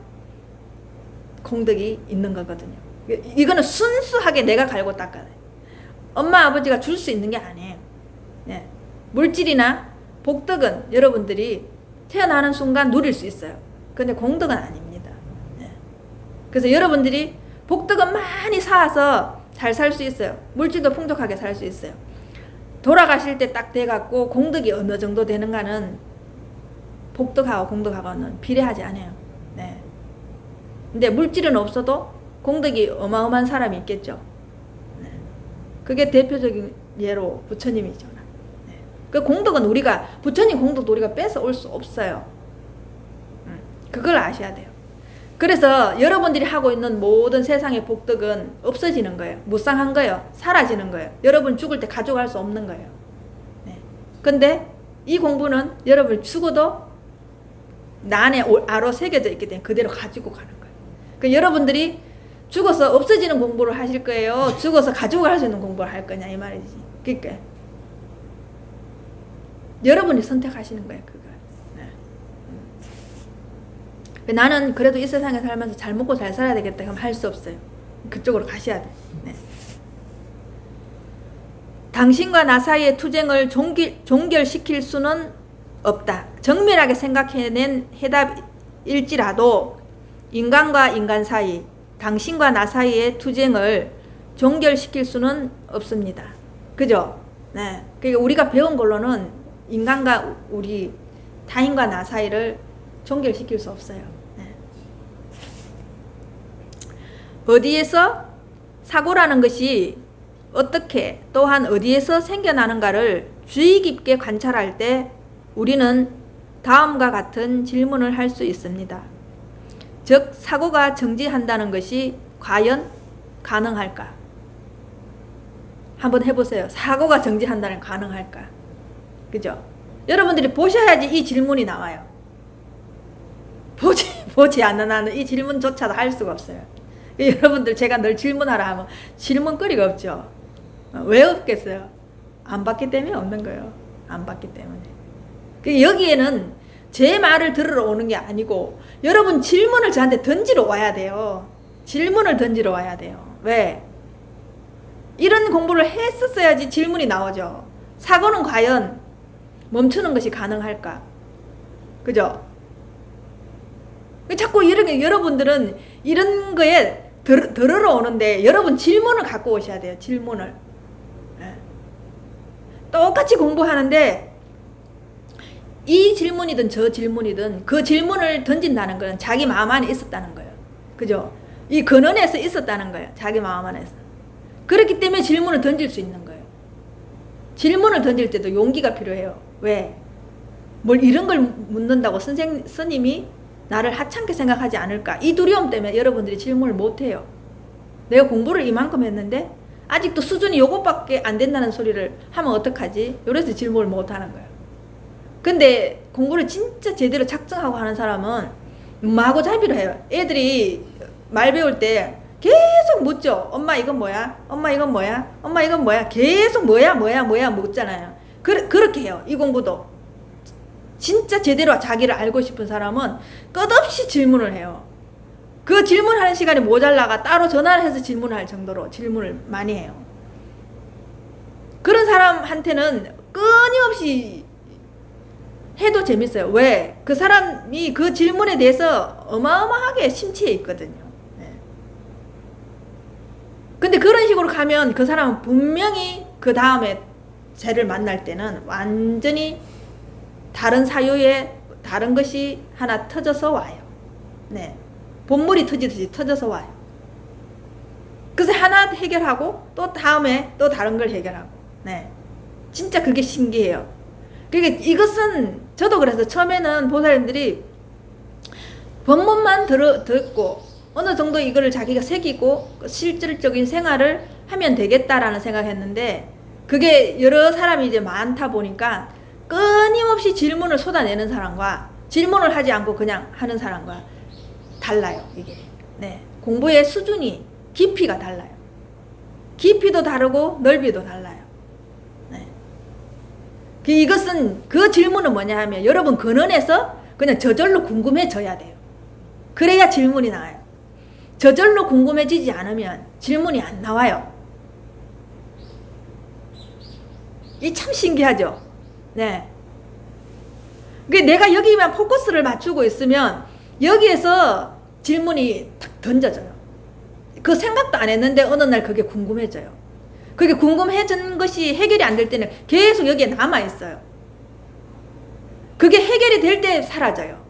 공덕이 있는 거거든요. 이거는 순수하게 내가 갈고 닦아야 돼. 엄마 아버지가 줄 수 있는 게 아니에요. 네. 물질이나 복덕은 여러분들이 태어나는 순간 누릴 수 있어요. 근데 공덕은 아닙니다. 네. 그래서 여러분들이 복덕은 많이 쌓아서 잘 살 수 있어요. 물질도 풍족하게 살 수 있어요. 돌아가실 때 딱 돼갖고 공덕이 어느 정도 되는가는 복덕하고 공덕하고는 비례하지 않아요. 네. 근데 물질은 없어도 공덕이 어마어마한 사람이 있겠죠. 네. 그게 대표적인 예로 부처님이죠. 네. 그 공덕은 우리가 부처님 공덕도 우리가 뺏어 올 수 없어요. 그걸 아셔야 돼요. 그래서 여러분들이 하고 있는 모든 세상의 복덕은 없어지는 거예요. 무상한 거예요. 사라지는 거예요. 여러분 죽을 때 가져갈 수 없는 거예요. 네. 근데 이 공부는 여러분 죽어도 나 안에 아로 새겨져 있기 때문에 그대로 가지고 가는 거예요. 그 여러분들이 죽어서 없어지는 공부를 하실 거예요? 죽어서 가지고 갈 수 있는 공부를 할 거냐 이 말이지. 그러니까 여러분이 선택하시는 거예요. 그걸. 네. 나는 그래도 이 세상에 살면서 잘 먹고 잘 살아야 되겠다 그러면 할 수 없어요. 그쪽으로 가셔야 돼. 네. 당신과 나 사이의 투쟁을 종결시킬 수는 없다. 정밀하게 생각해낸 해답일지라도 인간과 인간 사이, 당신과 나 사이의 투쟁을 종결시킬 수는 없습니다. 그죠? 네. 그러니까 우리가 배운 걸로는 인간과 우리 타인과 나 사이를 종결시킬 수 없어요. 네. 어디에서 사고라는 것이 어떻게 또한 어디에서 생겨나는가를 주의 깊게 관찰할 때 우리는 다음과 같은 질문을 할 수 있습니다. 즉 사고가 정지한다는 것이 과연 가능할까? 한번 해보세요. 사고가 정지한다는 가능할까? 그죠? 여러분들이 보셔야지 이 질문이 나와요. 보지 않는 한은 이 질문조차도 할 수가 없어요. 여러분들 제가 늘 질문하라 하면 질문거리가 없죠. 왜 없겠어요? 안 봤기 때문에 없는 거예요. 안 봤기 때문에. 여기에는 제 말을 들으러 오는 게 아니고 여러분 질문을 저한테 던지러 와야 돼요. 질문을 던지러 와야 돼요. 왜? 이런 공부를 했었어야지 질문이 나오죠. 사고는 과연 멈추는 것이 가능할까? 그죠? 자꾸 이런 게 여러분들은 이런 거에 들으러 오는데 여러분 질문을 갖고 오셔야 돼요. 질문을. 예. 똑같이 공부하는데 이 질문이든 저 질문이든 그 질문을 던진다는 거는 자기 마음 안에 있었다는 거예요. 그죠? 이 근원에서 있었다는 거예요. 자기 마음 안에서. 그렇기 때문에 질문을 던질 수 있는 거예요. 질문을 던질 때도 용기가 필요해요. 왜? 뭘 이런 걸 묻는다고 스님이 나를 하찮게 생각하지 않을까? 이 두려움 때문에 여러분들이 질문을 못해요. 내가 공부를 이만큼 했는데 아직도 수준이 요것밖에 안 된다는 소리를 하면 어떡하지? 이래서 질문을 못하는 거예요. 근데 공부를 진짜 제대로 작정하고 하는 사람은 마구잡이로 해요. 애들이 말 배울 때 계속 묻죠. 엄마 이건 뭐야? 엄마 이건 뭐야? 엄마 이건 뭐야? 계속 뭐야 묻잖아요. 그렇게 해요. 이 공부도. 진짜 제대로 자기를 알고 싶은 사람은 끝없이 질문을 해요. 그 질문하는 시간이 모자라가 따로 전화를 해서 질문할 정도로 질문을 많이 해요. 그런 사람한테는 끊임없이 해도 재밌어요. 왜? 그 사람이 그 질문에 대해서 어마어마하게 심취해 있거든요. 네. 근데 그런 식으로 가면 그 사람은 분명히 그 다음에 쟤를 만날 때는 완전히 다른 사유에 다른 것이 하나 터져서 와요. 네. 본물이 터지듯이 터져서 와요. 그래서 하나 해결하고 또 다음에 또 다른 걸 해결하고. 네. 진짜 그게 신기해요. 그러니까 이것은 저도 그래서 처음에는 보살님들이 법문만 듣고 어느 정도 이거를 자기가 새기고 실질적인 생활을 하면 되겠다라는 생각했는데 그게 여러 사람이 이제 많다 보니까 끊임없이 질문을 쏟아내는 사람과 질문을 하지 않고 그냥 하는 사람과 달라요. 이게. 네. 공부의 수준이 깊이가 달라요. 깊이도 다르고 넓이도 달라요. 네. 이것은 그 질문은 뭐냐 하면 여러분 근원에서 그냥 저절로 궁금해져야 돼요. 그래야 질문이 나와요. 저절로 궁금해지지 않으면 질문이 안 나와요. 이 참 신기하죠? 네. 내가 여기만 포커스를 맞추고 있으면 여기에서 질문이 탁 던져져요. 그 생각도 안 했는데 어느 날 그게 궁금해져요. 그게 궁금해진 것이 해결이 안 될 때는 계속 여기에 남아있어요. 그게 해결이 될 때 사라져요.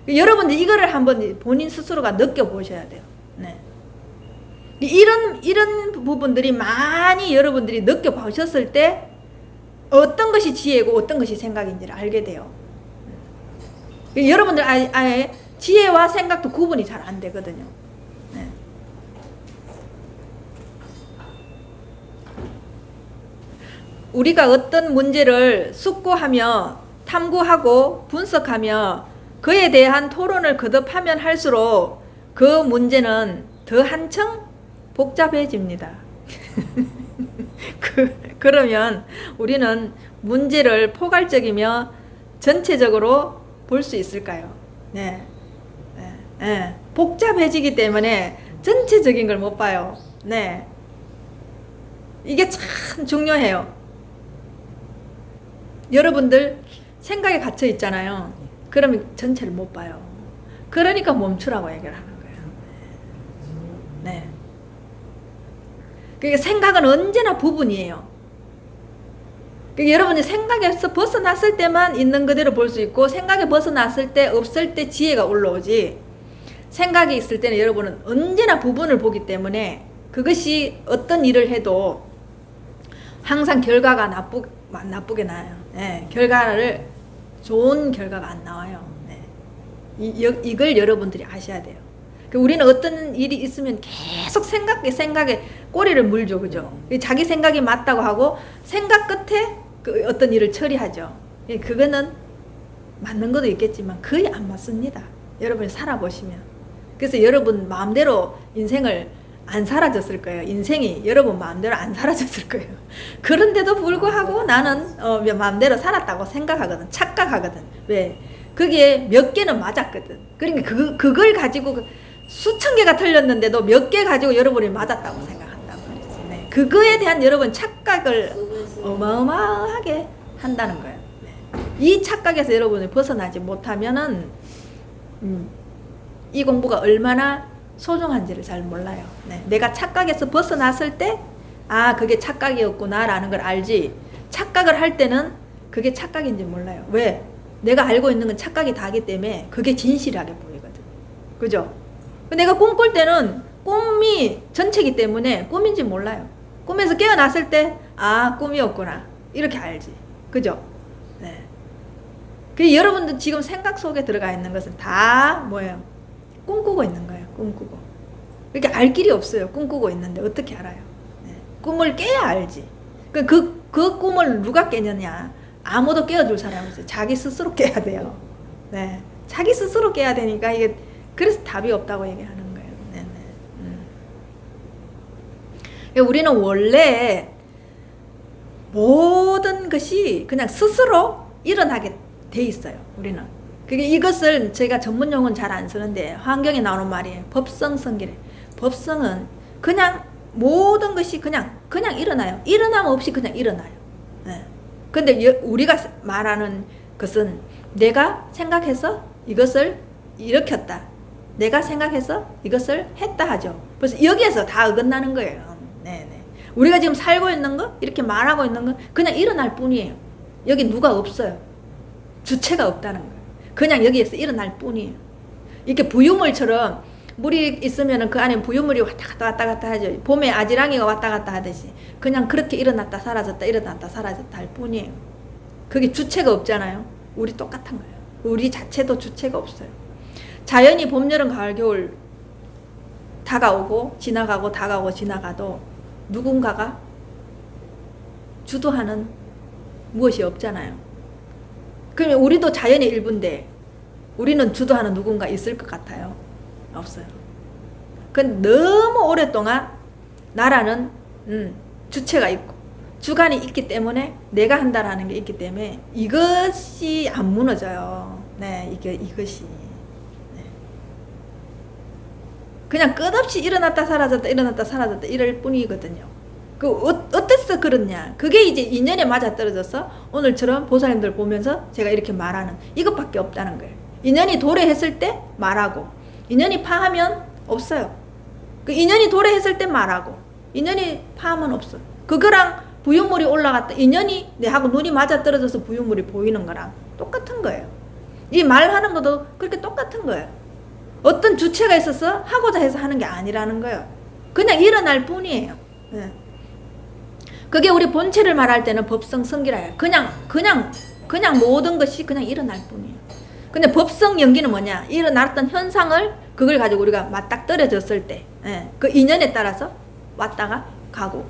여러분들 이거를 한번 본인 스스로가 느껴보셔야 돼요. 네. 이런 부분들이 많이 여러분들이 느껴보셨을 때 어떤 것이 지혜고 어떤 것이 생각인지를 알게 돼요. 여러분들 아예 지혜와 생각도 구분이 잘 안 되거든요. 네. 우리가 어떤 문제를 숙고하며 탐구하고 분석하며 그에 대한 토론을 거듭하면 할수록 그 문제는 더 한층 복잡해집니다. 그러면 우리는 문제를 포괄적이며 전체적으로 볼 수 있을까요? 네. 네. 네. 복잡해지기 때문에 전체적인 걸 못 봐요. 네. 이게 참 중요해요. 여러분들 생각에 갇혀 있잖아요. 그러면 전체를 못 봐요. 그러니까 멈추라고 얘기를 하는 거예요. 네. 그러니까 생각은 언제나 부분이에요. 그러니까 여러분이 생각에서 벗어났을 때만 있는 그대로 볼 수 있고 생각에 벗어났을 때 없을 때 지혜가 올라오지 생각이 있을 때는 여러분은 언제나 부분을 보기 때문에 그것이 어떤 일을 해도 항상 결과가 나쁘게 나요. 네, 결과를 좋은 결과가 안 나와요. 네. 이걸 여러분들이 아셔야 돼요. 우리는 어떤 일이 있으면 계속 생각에 꼬리를 물죠. 그죠? 자기 생각이 맞다고 하고 생각 끝에 그 어떤 일을 처리하죠. 그거는 맞는 것도 있겠지만 거의 안 맞습니다. 여러분이 살아보시면. 그래서 여러분 마음대로 인생을 안 사라졌을 거예요. 인생이 여러분 마음대로 안 사라졌을 거예요. 그런데도 불구하고 나는 마음대로 살았다고 생각하거든. 착각하거든. 왜? 그게 몇 개는 맞았거든. 그러니까 그걸 가지고 수천 개가 틀렸는데도 몇 개 가지고 여러분이 맞았다고 생각한단 말이지. 네. 그거에 대한 여러분 착각을 어마어마하게 한다는 거예요. 이 착각에서 여러분이 벗어나지 못하면은 이 공부가 얼마나 소중한지를 잘 몰라요. 네. 내가 착각에서 벗어났을 때 아 그게 착각이었구나 라는 걸 알지, 착각을 할 때는 그게 착각인지 몰라요. 왜? 내가 알고 있는 건 착각이 다기 때문에 그게 진실하게 보이거든. 그죠? 내가 꿈꿀 때는 꿈이 전체이기 때문에 꿈인지 몰라요. 꿈에서 깨어났을 때 아 꿈이었구나 이렇게 알지. 그죠? 네. 그 여러분들 지금 생각 속에 들어가 있는 것은 다 뭐예요? 꿈꾸고 있는 거예요. 꿈꾸고. 이렇게 알 길이 없어요. 꿈꾸고 있는데 어떻게 알아요? 네. 꿈을 깨야 알지. 그 꿈을 누가 깨느냐? 아무도 깨워줄 사람이 없어요. 자기 스스로 깨야 돼요. 네. 자기 스스로 깨야 되니까 이게 그래서 답이 없다고 얘기하는 거예요. 네네. 우리는 원래 모든 것이 그냥 스스로 일어나게 돼 있어요. 우리는. 그게 이것을 제가 전문 용어는 잘 안 쓰는데 환경에 나오는 말이에요. 법성성기래. 법성은 그냥 모든 것이 그냥 일어나요. 일어남 없이 그냥 일어나요. 네. 근데 우리가 말하는 것은 내가 생각해서 이것을 일으켰다. 내가 생각해서 이것을 했다 하죠. 그래서 여기에서 다 어긋나는 거예요. 네네. 우리가 지금 살고 있는 거, 이렇게 말하고 있는 거 그냥 일어날 뿐이에요. 여기 누가 없어요. 주체가 없다는 거예요. 그냥 여기에서 일어날 뿐이에요. 이렇게 부유물처럼 물이 있으면 그 안에 부유물이 왔다 갔다 하죠. 봄에 아지랑이가 왔다 갔다 하듯이 그냥 그렇게 일어났다 사라졌다 일어났다 사라졌다 할 뿐이에요. 그게 주체가 없잖아요. 우리 똑같은 거예요. 우리 자체도 주체가 없어요. 자연이 봄, 여름, 가을, 겨울 다가오고 지나가고 다가오고 지나가도 누군가가 주도하는 무엇이 없잖아요. 그러면 우리도 자연의 일부인데 우리는 주도하는 누군가 있을 것 같아요? 없어요. 근데 너무 오랫동안 나라는 주체가 있고 주관이 있기 때문에 내가 한다라는 게 있기 때문에 이것이 안 무너져요. 네, 이것이. 네. 그냥 끝없이 일어났다 사라졌다 일어났다 사라졌다 이럴 뿐이거든요. 어때서 그렇냐? 그게 이제 인연에 맞아떨어져서 오늘처럼 보살님들 보면서 제가 이렇게 말하는 이것밖에 없다는 거예요. 인연이 도래했을 때 말하고 인연이 파하면 없어요. 그 인연이 도래했을 때 말하고 인연이 파하면 없어요. 그거랑 부유물이 올라갔다 인연이 내하고 눈이 맞아떨어져서 부유물이 보이는 거랑 똑같은 거예요. 이 말하는 것도 그렇게 똑같은 거예요. 어떤 주체가 있어서 하고자 해서 하는 게 아니라는 거예요. 그냥 일어날 뿐이에요. 네. 그게 우리 본체를 말할 때는 법성성기라 해요. 그냥 모든 것이 그냥 일어날 뿐이에요. 근데 법성 연기는 뭐냐? 일어났던 현상을 그걸 가지고 우리가 맞닥뜨려졌을 때, 그 인연에 따라서 왔다가 가고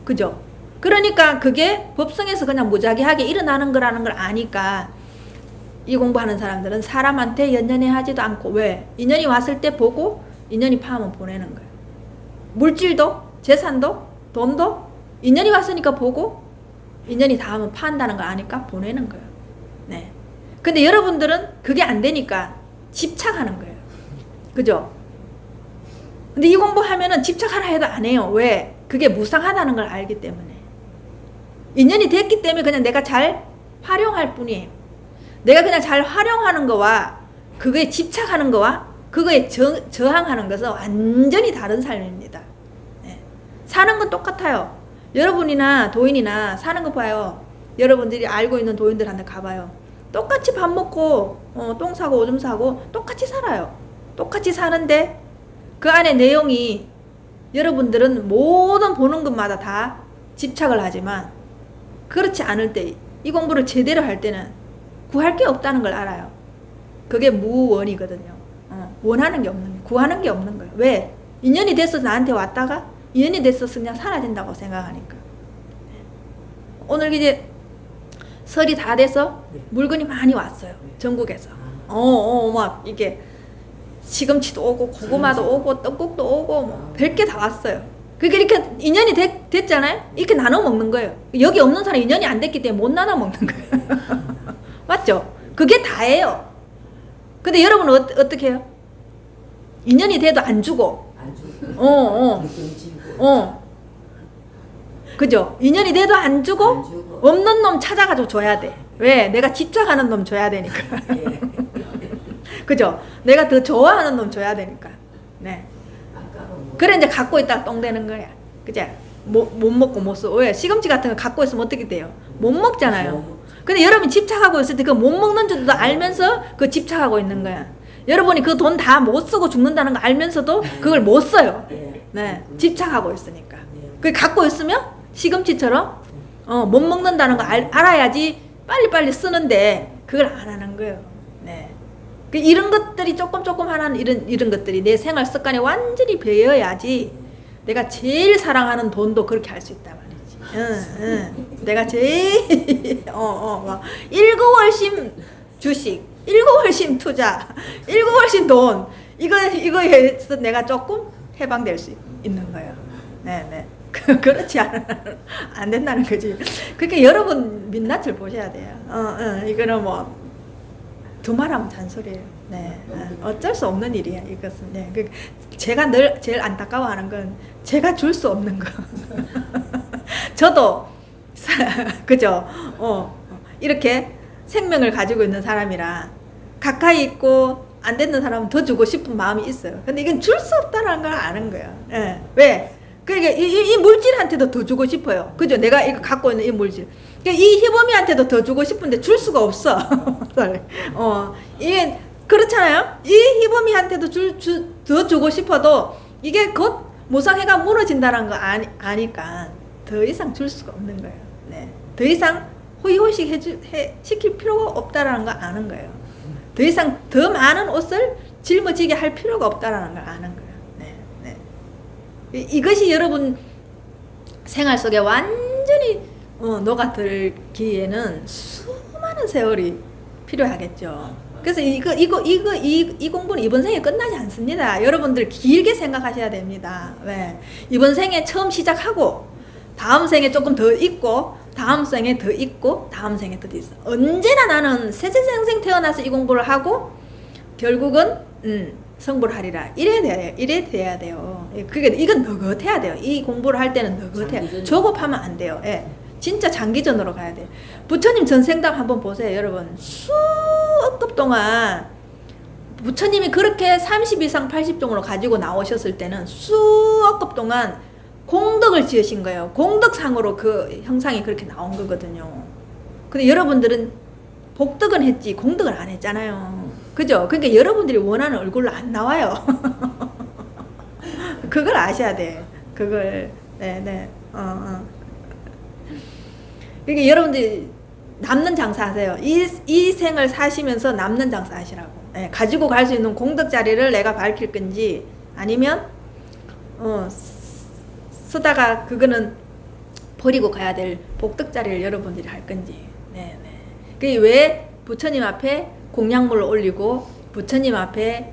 그죠? 그러니까 그게 법성에서 그냥 무작위하게 일어나는 거라는 걸 아니까 이 공부하는 사람들은 사람한테 연연해 하지도 않고 왜? 인연이 왔을 때 보고 인연이 파하면 보내는 거예요. 물질도 재산도 돈도 인연이 왔으니까 보고 인연이 닿으면 파한다는 걸 아니까 보내는 거예요. 네. 근데 여러분들은 그게 안 되니까 집착하는 거예요. 그죠? 근데 이 공부하면은 집착하라 해도 안 해요. 왜? 그게 무상하다는 걸 알기 때문에. 인연이 됐기 때문에 그냥 내가 잘 활용할 뿐이에요. 내가 그냥 잘 활용하는 거와 그거에 집착하는 거와 그거에 저항하는 것은 완전히 다른 삶입니다. 네. 사는 건 똑같아요. 여러분이나 도인이나 사는 거 봐요. 여러분들이 알고 있는 도인들한테 가봐요. 똑같이 밥 먹고 똥 사고 오줌 사고 똑같이 살아요. 똑같이 사는데 그 안에 내용이 여러분들은 모든 보는 것마다 다 집착을 하지만 그렇지 않을 때 이 공부를 제대로 할 때는 구할 게 없다는 걸 알아요. 그게 무원이거든요. 원하는 게 없는 거예요. 구하는 게 없는 거예요. 왜? 인연이 됐어서 나한테 왔다가 인연이 됐어서 그냥 사라진다고 생각하니까. 오늘 이제 설이 다 돼서 물건이 많이 왔어요. 전국에서. 막 이게 시금치도 오고 고구마도 오고 떡국도 오고 뭐 별게 다 왔어요. 그게 이렇게 인연이 됐잖아요. 이렇게 나눠 먹는 거예요. 여기 없는 사람 인연이 안 됐기 때문에 못 나눠 먹는 거예요. 맞죠? 그게 다예요. 근데 여러분은 어떻게 해요? 인연이 돼도 안 주고. 그죠? 인연이 돼도 안 주고 없는 놈 찾아가지고 줘야 돼. 왜? 내가 집착하는 놈 줘야 되니까. 그죠? 내가 더 좋아하는 놈 줘야 되니까. 네. 그래 이제 갖고 있다가 똥 되는 거야. 그죠? 못 먹고 못 써. 왜? 시금치 같은 거 갖고 있으면 어떻게 돼요? 못 먹잖아요. 근데 여러분이 집착하고 있을 때 그 못 먹는 줄도 알면서 그 집착하고 있는 거야. 여러분이 그 돈 다 못 쓰고 죽는다는 거 알면서도 그걸 못 써요. 네. 집착하고 있으니까. 그 갖고 있으면 시금치처럼 못 먹는다는 거 알아야지 빨리빨리 쓰는데 그걸 안 하는 거예요. 네. 그 이런 것들이 조금 하나는 이런 것들이 내 생활 습관에 완전히 배어야지 내가 제일 사랑하는 돈도 그렇게 할 수 있단 말이지. 내가 제일 일구월심 주식, 일구월심 투자, 일구월심 돈 이거에서 내가 조금 해방될 수 있는 거예요. 네. 그렇지 안 된다는 거지. 그러니까 여러분 민낯을 보셔야 돼요. 이거는 뭐 두말하면 잔소리예요. 네, 어쩔 수 없는 일이야 이것은. 네, 제가 늘 제일 안타까워하는 건 제가 줄 수 없는 거. 저도 그죠? 이렇게 생명을 가지고 있는 사람이라 가까이 있고 안 되는 사람은 더 주고 싶은 마음이 있어요. 근데 이건 줄 수 없다는 걸 아는 거예요. 네. 왜? 그러니까 이 물질한테도 더 주고 싶어요. 그죠? 내가 이거 갖고 있는 이 물질. 그러니까 이 희범이한테도 더 주고 싶은데 줄 수가 없어. 이게 그렇잖아요. 이 희범이한테도 더 주고 싶어도 이게 곧 모상회가 무너진다는 거 아니까 더 이상 줄 수가 없는 거예요. 네. 더 이상 호의호식 시킬 필요가 없다라는 거 아는 거예요. 더 이상 더 많은 옷을 짊어지게 할 필요가 없다라는 걸 아는 거예요. 이것이 여러분 생활 속에 완전히 녹아들기에는 수많은 세월이 필요하겠죠. 그래서 이 공부는 이번 생에 끝나지 않습니다. 여러분들 길게 생각하셔야 됩니다. 왜? 이번 생에 처음 시작하고 다음 생에 조금 더 있고 다음 생에 더 있고 다음 생에 더 있어. 언제나 나는 세세생생 태어나서 이 공부를 하고 결국은 성불 하리라. 이래 돼야 돼요. 그게 이건 너긋해야 돼요. 이 공부를 할 때는 너긋해야. 조급하면 안 돼요. 예. 진짜 장기전으로 가야 돼요. 부처님 전생담 한번 보세요, 여러분. 수억급 동안 부처님이 그렇게 30 이상 80종으로 가지고 나오셨을 때는 수억급 동안 공덕을 지으신 거예요. 공덕상으로 그 형상이 그렇게 나온 거거든요. 근데 여러분들은 복덕은 했지 공덕을 안 했잖아요. 그죠? 그러니까 여러분들이 원하는 얼굴로 안 나와요. 그걸 아셔야 돼. 그걸. 네. 그러니까 여러분들이 남는 장사 하세요. 이 생을 사시면서 남는 장사 하시라고. 네, 가지고 갈 수 있는 공덕 자리를 내가 밝힐 건지 아니면 쓰다가 그거는 버리고 가야 될 복덕 자리를 여러분들이 할 건지. 네. 그게 왜 부처님 앞에 공양물을 올리고 부처님 앞에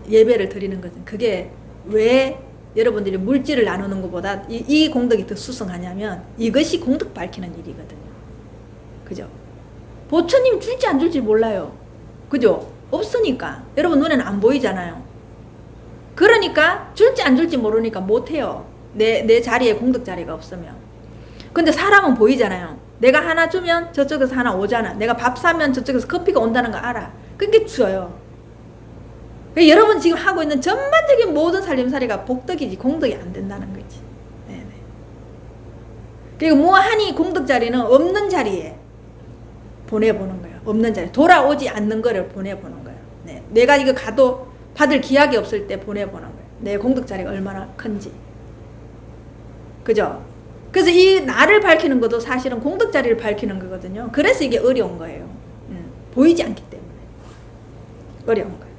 예배를 드리는 것은 그게 왜 여러분들이 물질을 나누는 것보다 이 공덕이 더 수승하냐면 이것이 공덕 밝히는 일이거든요. 그죠? 부처님 줄지 안 줄지 몰라요. 그죠? 없으니까 여러분 눈에는 안 보이잖아요. 그러니까 줄지 안 줄지 모르니까 못해요. 내 자리에 공덕 자리가 없으면. 근데 사람은 보이잖아요. 내가 하나 주면 저쪽에서 하나 오잖아. 내가 밥 사면 저쪽에서 커피가 온다는 거 알아. 그게 줘요. 여러분 지금 하고 있는 전반적인 모든 살림살이가 복덕이지 공덕이 안 된다는 거지. 네네. 그리고 무한히 공덕 자리는 없는 자리에 보내보는 거예요. 없는 자리. 돌아오지 않는 거를 보내보는 거예요. 네. 내가 이거 가도 받을 기약이 없을 때 보내보는 거예요. 내 공덕 자리가 얼마나 큰지. 그죠? 그래서 이 나를 밝히는 것도 사실은 공덕 자리를 밝히는 거거든요. 그래서 이게 어려운 거예요. 보이지 않기 때문에 어려운 거예요.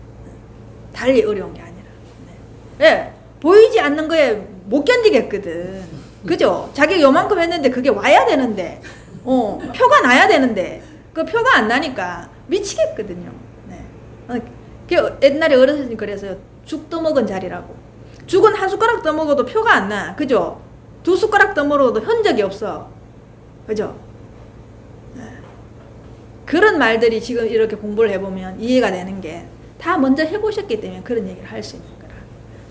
달리 어려운 게 아니라. 네. 보이지 않는 거에 못 견디겠거든. 그죠? 자기가 요만큼 했는데 그게 와야 되는데 표가 나야 되는데 그 표가 안 나니까 미치겠거든요. 네. 옛날에 어르신이 그래서요. 죽 떠먹은 자리라고. 죽은 한 숟가락 떠먹어도 표가 안 나. 그죠? 2숟가락 떠먹어도 흔적이 없어. 그죠? 네. 그런 말들이 지금 이렇게 공부를 해보면 이해가 되는 게 다 먼저 해보셨기 때문에 그런 얘기를 할 수 있는 거라.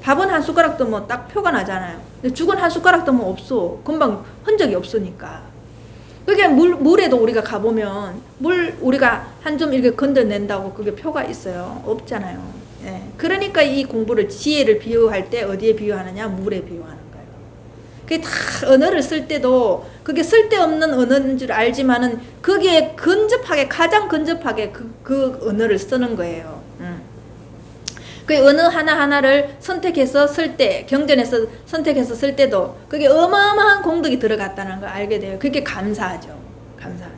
밥은 한 숟가락 넣으면 딱 표가 나잖아요. 근데 죽은 한 숟가락 넣으면 없어. 금방 흔적이 없으니까. 그게 물에도 우리가 가보면 물 우리가 한 점 이렇게 건져낸다고 그게 표가 있어요? 없잖아요. 예. 그러니까 이 공부를 지혜를 비유할 때 어디에 비유하느냐? 물에 비유하는 거예요. 그게 다 언어를 쓸 때도 그게 쓸데없는 언어인 줄 알지만은 거기에 근접하게 가장 근접하게 그 언어를 쓰는 거예요. 그 언어 하나하나를 선택해서 쓸 때, 경전에서 선택해서 쓸 때도 그게 어마어마한 공덕이 들어갔다는 걸 알게 돼요. 그게 감사하죠. 감사하죠.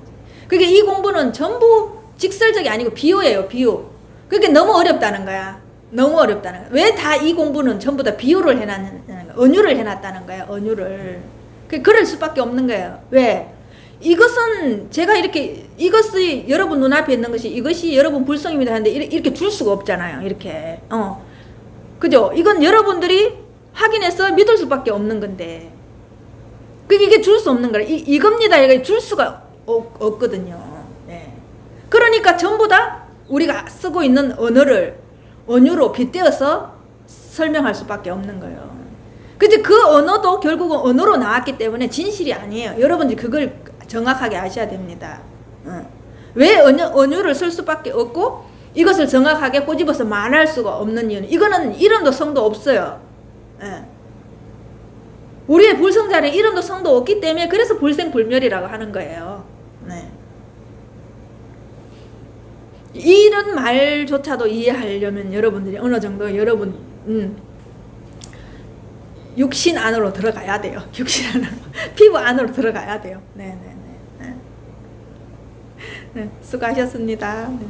그게 이 공부는 전부 직설적이 아니고 비유예요, 비유. 그게 너무 어렵다는 거야. 너무 어렵다는 거야. 왜 다 이 공부는 전부 다 비유를 해놨는 거야. 언유를 해놨다는 거야, 언유를. 그럴 수밖에 없는 거예요. 왜? 이것은 제가 이렇게 이것이 여러분 눈앞에 있는 것이 이것이 여러분 불성입니다 하는데 이렇게 줄 수가 없잖아요. 이렇게 그죠? 이건 여러분들이 확인해서 믿을 수밖에 없는 건데 그게 이게 줄 수 없는 거라. 이겁니다. 이거 줄 수가 없거든요. 네. 그러니까 전부 다 우리가 쓰고 있는 언어를 언유로 빗대어서 설명할 수밖에 없는 거예요. 근데 그 언어도 결국은 언어로 나왔기 때문에 진실이 아니에요. 여러분들이 그걸 정확하게 아셔야 됩니다. 왜 언유를 쓸 수밖에 없고 이것을 정확하게 꼬집어서 말할 수가 없는 이유는 이거는 이름도 성도 없어요. 예. 우리의 불성자는 이름도 성도 없기 때문에 그래서 불생불멸이라고 하는 거예요. 네. 이런 말조차도 이해하려면 여러분들이 어느 정도 여러분 육신 안으로 들어가야 돼요. 육신 안으로 피부 안으로 들어가야 돼요. 네네네. 네, 수고하셨습니다. 네.